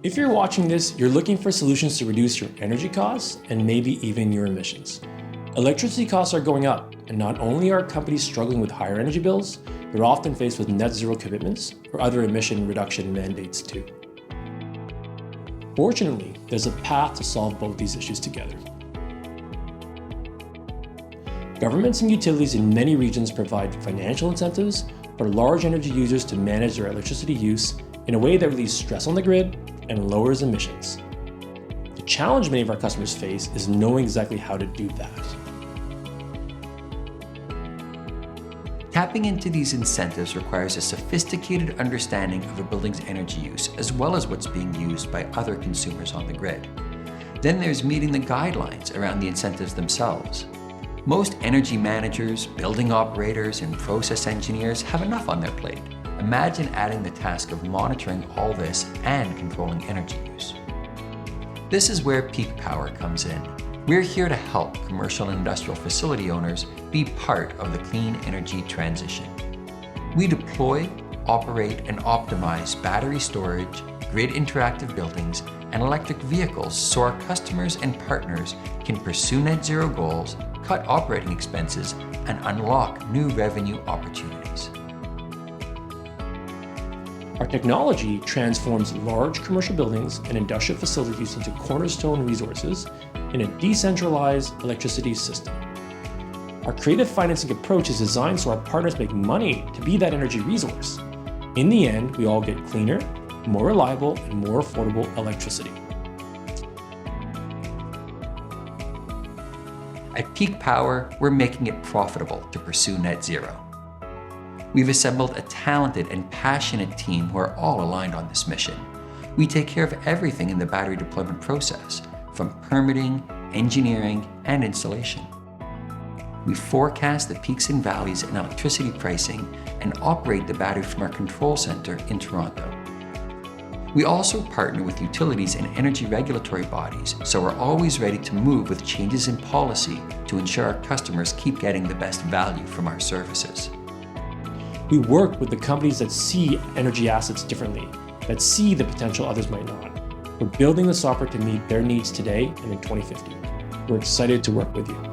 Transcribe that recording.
If you're watching this, you're looking for solutions to reduce your energy costs and maybe even your emissions. Electricity costs are going up, and not only are companies struggling with higher energy bills, they're often faced with net zero commitments or other emission reduction mandates too. Fortunately, there's a path to solve both these issues together. Governments and utilities in many regions provide financial incentives for large energy users to manage their electricity use in a way that relieves stress on the grid and lowers emissions. The challenge many of our customers face is knowing exactly how to do that. Tapping into these incentives requires a sophisticated understanding of a building's energy use, as well as what's being used by other consumers on the grid. Then there's meeting the guidelines around the incentives themselves. Most energy managers, building operators, and process engineers have enough on their plate. Imagine adding the task of monitoring all this and controlling energy use. This is where Peak Power comes in. We're here to help commercial and industrial facility owners be part of the clean energy transition. We deploy, operate, and optimize battery storage, grid interactive buildings, and electric vehicles so our customers and partners can pursue net zero goals, cut operating expenses, and unlock new revenue opportunities. Our technology transforms large commercial buildings and industrial facilities into cornerstone resources in a decentralized electricity system. Our creative financing approach is designed so our partners make money to be that energy resource. In the end, we all get cleaner, more reliable, and more affordable electricity. At Peak Power, we're making it profitable to pursue net zero. We've assembled a talented and passionate team who are all aligned on this mission. We take care of everything in the battery deployment process, from permitting, engineering, and installation. We forecast the peaks and valleys in electricity pricing and operate the battery from our control center in Toronto. We also partner with utilities and energy regulatory bodies, so we're always ready to move with changes in policy to ensure our customers keep getting the best value from our services. We work with the companies that see energy assets differently, that see the potential others might not. We're building the software to meet their needs today and in 2050. We're excited to work with you.